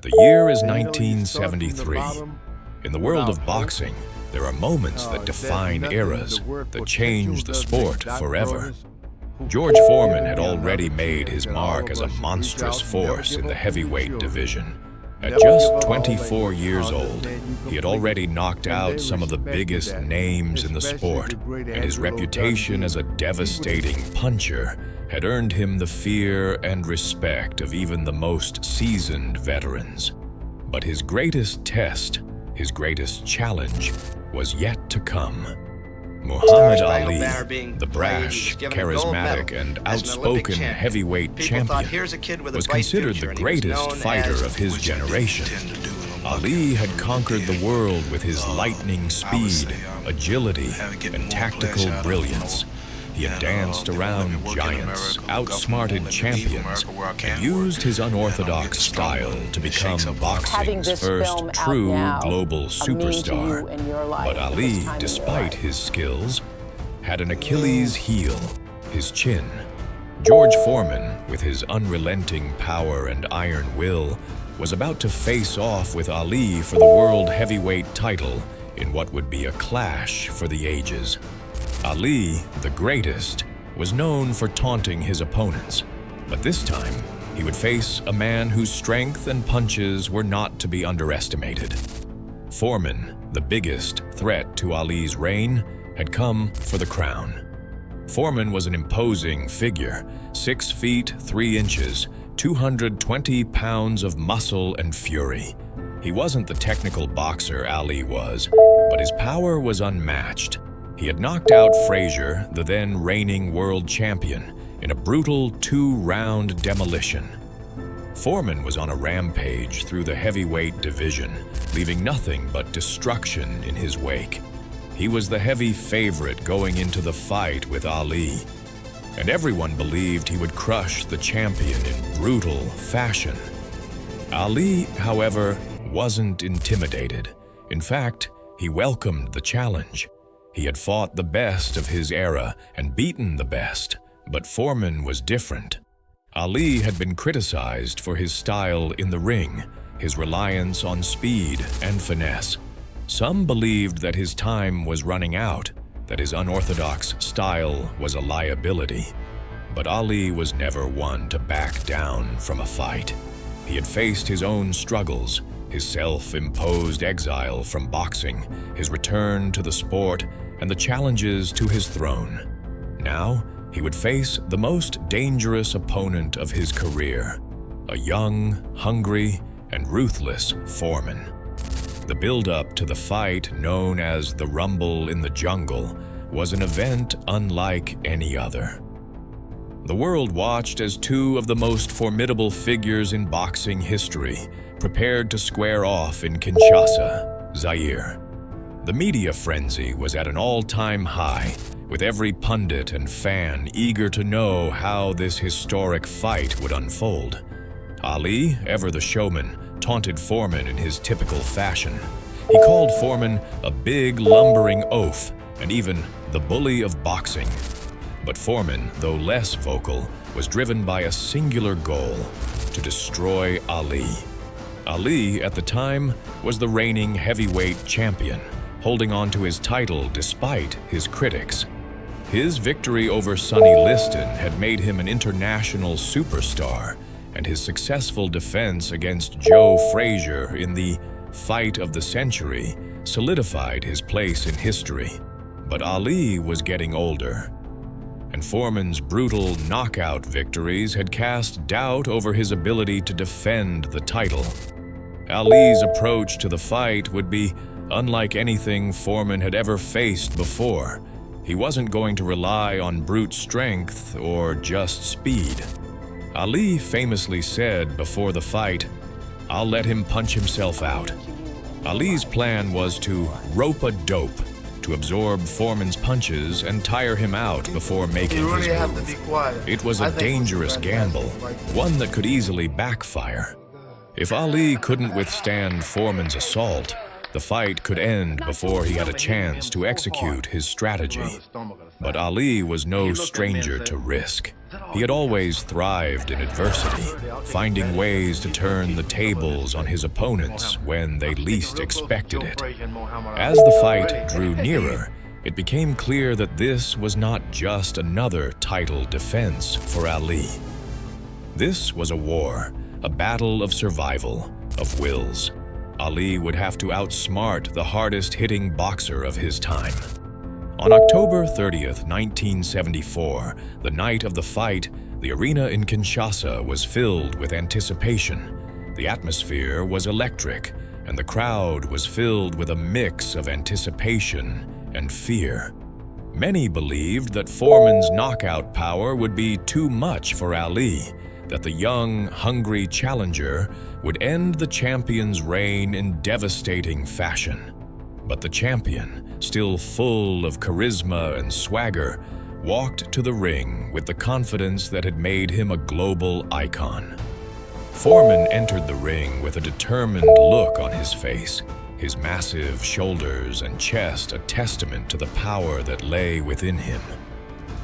The year is 1973. In the world of boxing, there are moments that define eras, that change the sport forever. George Foreman had already made his mark as a monstrous force in the heavyweight division. At just 24 years old, he had already knocked out some of the biggest names in the sport, and his reputation as a devastating puncher had earned him the fear and respect of even the most seasoned veterans. But his greatest test, his greatest challenge, was yet to come. Muhammad Ali, the brash, charismatic, and outspoken heavyweight champion, was considered the greatest fighter of his generation. Ali had conquered the world with his lightning speed, agility, and tactical brilliance. He had danced around giants, outsmarted champions, and used his unorthodox style to become boxing's first true global superstar. But Ali, despite his skills, had an Achilles heel, his chin. George Foreman, with his unrelenting power and iron will, was about to face off with Ali for the world heavyweight title in what would be a clash for the ages. Ali, the greatest, was known for taunting his opponents, but this time he would face a man whose strength and punches were not to be underestimated. Foreman, the biggest threat to Ali's reign, had come for the crown. Foreman was an imposing figure, 6 feet 3 inches, 220 pounds of muscle and fury. He wasn't the technical boxer Ali was, but his power was unmatched. He had knocked out Frazier, the then reigning world champion, in a brutal 2-round demolition. Foreman was on a rampage through the heavyweight division, leaving nothing but destruction in his wake. He was the heavy favorite going into the fight with Ali, and everyone believed he would crush the champion in brutal fashion. Ali, however, wasn't intimidated. In fact, he welcomed the challenge. He had fought the best of his era and beaten the best, but Foreman was different. Ali had been criticized for his style in the ring, his reliance on speed and finesse. Some believed that his time was running out, that his unorthodox style was a liability. But Ali was never one to back down from a fight. He had faced his own struggles, his self-imposed exile from boxing, his return to the sport, and the challenges to his throne. Now, he would face the most dangerous opponent of his career, a young, hungry, and ruthless Foreman. The build-up to the fight, known as the Rumble in the Jungle, was an event unlike any other. The world watched as two of the most formidable figures in boxing history prepared to square off in Kinshasa, Zaire. The media frenzy was at an all-time high, with every pundit and fan eager to know how this historic fight would unfold. Ali, ever the showman, taunted Foreman in his typical fashion. He called Foreman a big, lumbering oaf, and even the bully of boxing. But Foreman, though less vocal, was driven by a singular goal: to destroy Ali. Ali, at the time, was the reigning heavyweight champion, holding on to his title despite his critics. His victory over Sonny Liston had made him an international superstar, and his successful defense against Joe Frazier in the fight of the century solidified his place in history. But Ali was getting older, and Foreman's brutal knockout victories had cast doubt over his ability to defend the title. Ali's approach to the fight would be unlike anything Foreman had ever faced before. He wasn't going to rely on brute strength or just speed. Ali famously said before the fight, "I'll let him punch himself out." Ali's plan was to rope a dope, to absorb Foreman's punches and tire him out before making his move. It was a dangerous gamble, one that could easily backfire. If Ali couldn't withstand Foreman's assault, the fight could end before he had a chance to execute his strategy. But Ali was no stranger to risk. He had always thrived in adversity, finding ways to turn the tables on his opponents when they least expected it. As the fight drew nearer, it became clear that this was not just another title defense for Ali. This was a war, a battle of survival, of wills. Ali would have to outsmart the hardest-hitting boxer of his time. On October 30th, 1974, the night of the fight, the arena in Kinshasa was filled with anticipation. The atmosphere was electric, and the crowd was filled with a mix of anticipation and fear. Many believed that Foreman's knockout power would be too much for Ali, that the young, hungry challenger would end the champion's reign in devastating fashion. But the champion, still full of charisma and swagger, walked to the ring with the confidence that had made him a global icon. Foreman entered the ring with a determined look on his face, his massive shoulders and chest a testament to the power that lay within him.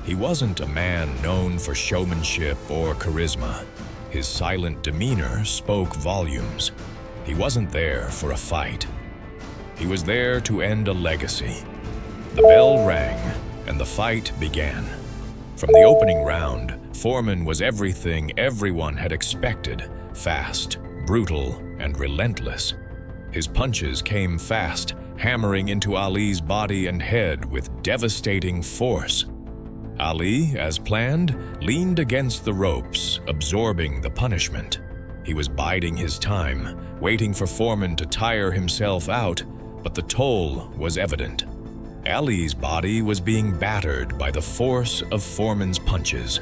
He wasn't a man known for showmanship or charisma. His silent demeanor spoke volumes. He wasn't there for a fight. He was there to end a legacy. The bell rang, and the fight began. From the opening round, Foreman was everything everyone had expected: fast, brutal, and relentless. His punches came fast, hammering into Ali's body and head with devastating force. Ali, as planned, leaned against the ropes, absorbing the punishment. He was biding his time, waiting for Foreman to tire himself out, but the toll was evident. Ali's body was being battered by the force of Foreman's punches.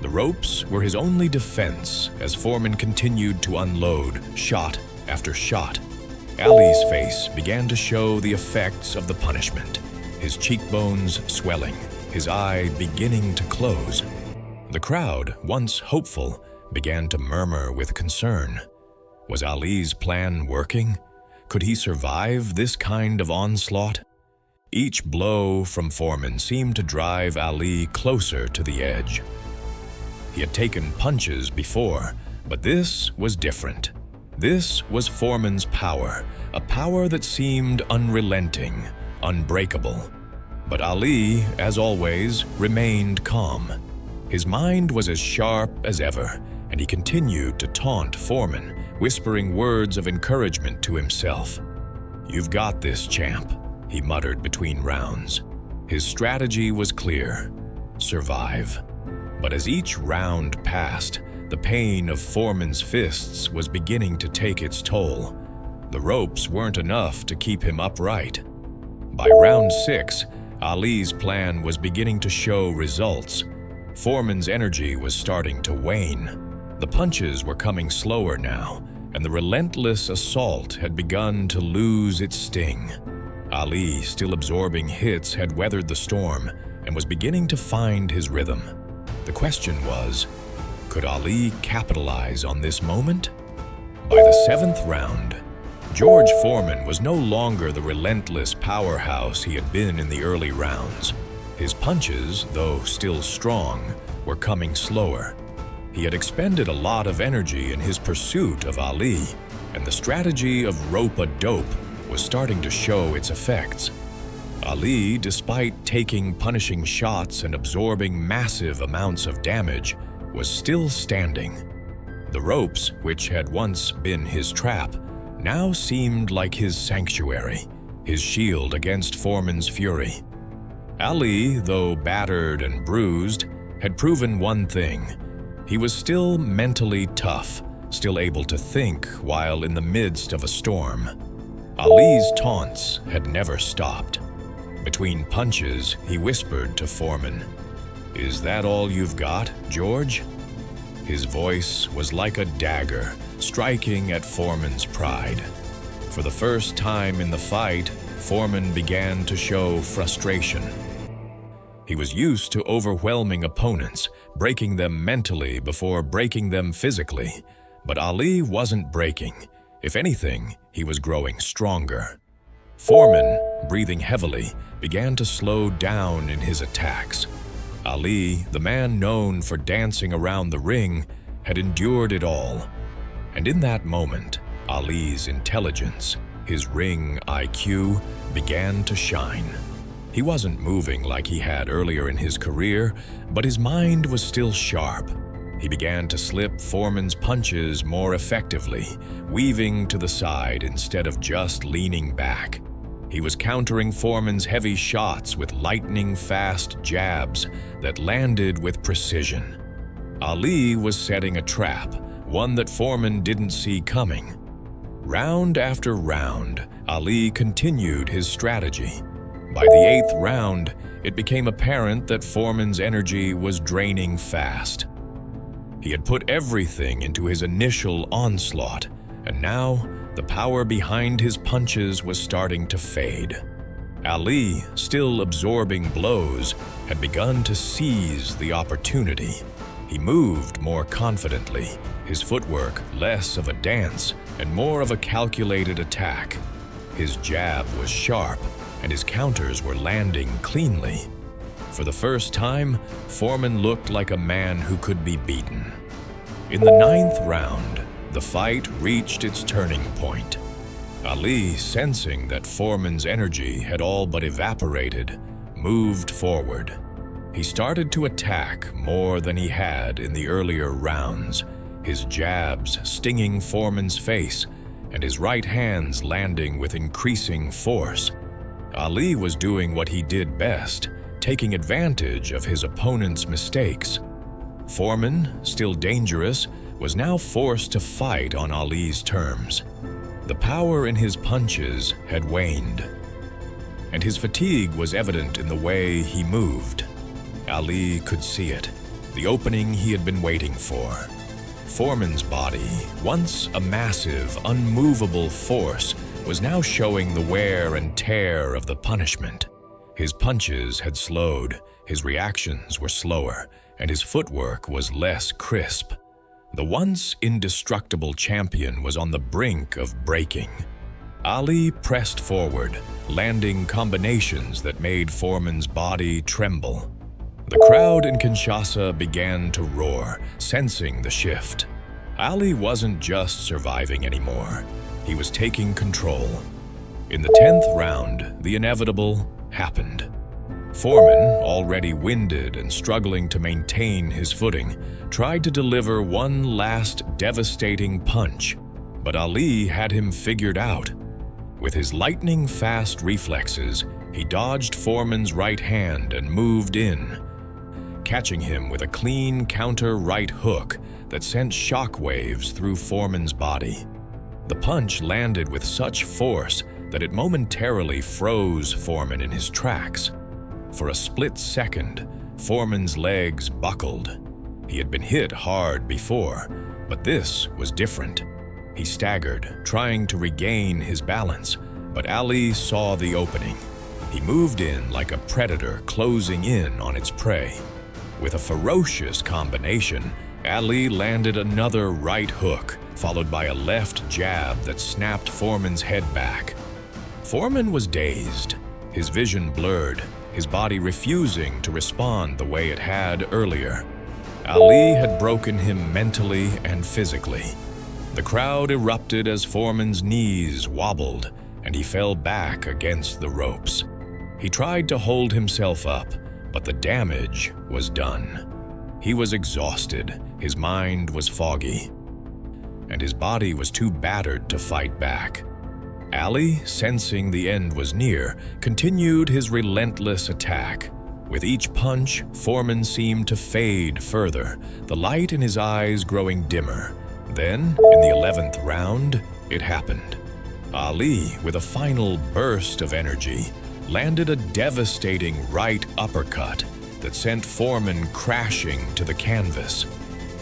The ropes were his only defense as Foreman continued to unload shot after shot. Ali's face began to show the effects of the punishment, his cheekbones swelling, his eye beginning to close. The crowd, once hopeful, began to murmur with concern. Was Ali's plan working? Could he survive this kind of onslaught? Each blow from Foreman seemed to drive Ali closer to the edge. He had taken punches before, but this was different. This was Foreman's power, a power that seemed unrelenting, unbreakable. But Ali, as always, remained calm. His mind was as sharp as ever, and he continued to taunt Foreman, whispering words of encouragement to himself. "You've got this, champ," he muttered between rounds. His strategy was clear: survive. But as each round passed, the pain of Foreman's fists was beginning to take its toll. The ropes weren't enough to keep him upright. By round 6, Ali's plan was beginning to show results. Foreman's energy was starting to wane. The punches were coming slower now, and the relentless assault had begun to lose its sting. Ali, still absorbing hits, had weathered the storm and was beginning to find his rhythm. The question was, could Ali capitalize on this moment? By the 7th round, George Foreman was no longer the relentless powerhouse he had been in the early rounds. His punches, though still strong, were coming slower. He had expended a lot of energy in his pursuit of Ali, and the strategy of rope-a-dope was starting to show its effects. Ali, despite taking punishing shots and absorbing massive amounts of damage, was still standing. The ropes, which had once been his trap, now seemed like his sanctuary, his shield against Foreman's fury. Ali, though battered and bruised, had proven one thing: he was still mentally tough, still able to think while in the midst of a storm. Ali's taunts had never stopped. Between punches, he whispered to Foreman, "Is that all you've got, George?" His voice was like a dagger, striking at Foreman's pride. For the first time in the fight, Foreman began to show frustration. He was used to overwhelming opponents, breaking them mentally before breaking them physically. But Ali wasn't breaking. If anything, he was growing stronger. Foreman, breathing heavily, began to slow down in his attacks. Ali, the man known for dancing around the ring, had endured it all. And in that moment, Ali's intelligence, his ring IQ, began to shine. He wasn't moving like he had earlier in his career, but his mind was still sharp. He began to slip Foreman's punches more effectively, weaving to the side instead of just leaning back. He was countering Foreman's heavy shots with lightning-fast jabs that landed with precision. Ali was setting a trap, one that Foreman didn't see coming. Round after round, Ali continued his strategy. By the 8th round, it became apparent that Foreman's energy was draining fast. He had put everything into his initial onslaught, and now the power behind his punches was starting to fade. Ali, still absorbing blows, had begun to seize the opportunity. He moved more confidently, his footwork less of a dance and more of a calculated attack. His jab was sharp, and his counters were landing cleanly. For the first time, Foreman looked like a man who could be beaten. In the 9th round, the fight reached its turning point. Ali, sensing that Foreman's energy had all but evaporated, moved forward. He started to attack more than he had in the earlier rounds, his jabs stinging Foreman's face and his right hands landing with increasing force. Ali was doing what he did best, taking advantage of his opponent's mistakes. Foreman, still dangerous, was now forced to fight on Ali's terms. The power in his punches had waned, and his fatigue was evident in the way he moved. Ali could see it, the opening he had been waiting for. Foreman's body, once a massive, unmovable force, was now showing the wear and tear of the punishment. His punches had slowed, his reactions were slower, and his footwork was less crisp. The once indestructible champion was on the brink of breaking. Ali pressed forward, landing combinations that made Foreman's body tremble. The crowd in Kinshasa began to roar, sensing the shift. Ali wasn't just surviving anymore. He was taking control. In the 10th round, the inevitable happened. Foreman, already winded and struggling to maintain his footing, tried to deliver one last devastating punch, but Ali had him figured out. With his lightning-fast reflexes, he dodged Foreman's right hand and moved in, catching him with a clean counter right hook that sent shockwaves through Foreman's body. The punch landed with such force that it momentarily froze Foreman in his tracks. For a split second, Foreman's legs buckled. He had been hit hard before, but this was different. He staggered, trying to regain his balance, but Ali saw the opening. He moved in like a predator closing in on its prey. With a ferocious combination, Ali landed another right hook, followed by a left jab that snapped Foreman's head back. Foreman was dazed, his vision blurred, his body refusing to respond the way it had earlier. Ali had broken him mentally and physically. The crowd erupted as Foreman's knees wobbled, and he fell back against the ropes. He tried to hold himself up, but the damage was done. He was exhausted, his mind was foggy, and his body was too battered to fight back. Ali, sensing the end was near, continued his relentless attack. With each punch, Foreman seemed to fade further, the light in his eyes growing dimmer. Then, in the 11th round, it happened. Ali, with a final burst of energy, landed a devastating right uppercut that sent Foreman crashing to the canvas.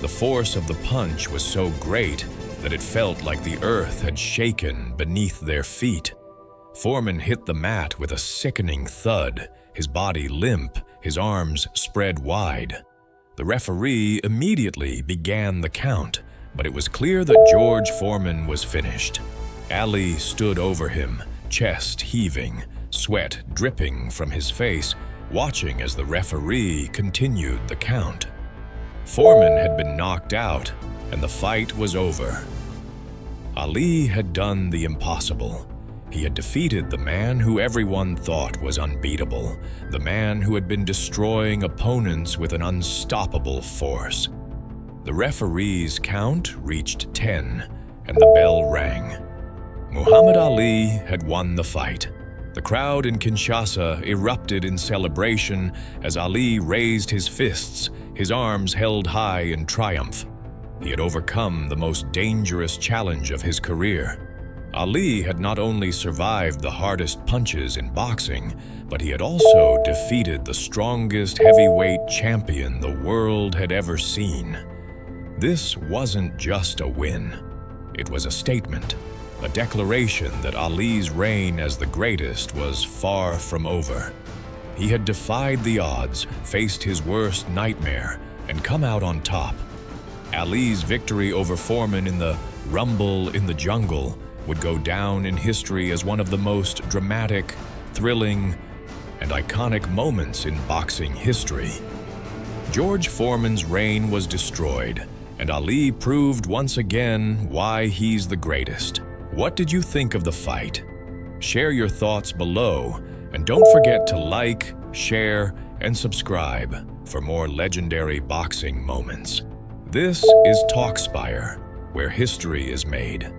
The force of the punch was so great that it felt like the earth had shaken beneath their feet. Foreman hit the mat with a sickening thud, his body limp, his arms spread wide. The referee immediately began the count, but it was clear that George Foreman was finished. Ali stood over him, chest heaving, sweat dripping from his face, watching as the referee continued the count. Foreman had been knocked out, and the fight was over. Ali had done the impossible. He had defeated the man who everyone thought was unbeatable, the man who had been destroying opponents with an unstoppable force. The referee's count reached 10, and the bell rang. Muhammad Ali had won the fight. The crowd in Kinshasa erupted in celebration as Ali raised his fists, his arms held high in triumph. He had overcome the most dangerous challenge of his career. Ali had not only survived the hardest punches in boxing, but he had also defeated the strongest heavyweight champion the world had ever seen. This wasn't just a win. It was a statement, a declaration that Ali's reign as the greatest was far from over. He had defied the odds, faced his worst nightmare, and come out on top. Ali's victory over Foreman in the Rumble in the Jungle would go down in history as one of the most dramatic, thrilling, and iconic moments in boxing history. George Foreman's reign was destroyed, and Ali proved once again why he's the greatest. What did you think of the fight? Share your thoughts below, and don't forget to like, share, and subscribe for more legendary boxing moments. This is Spire, where history is made.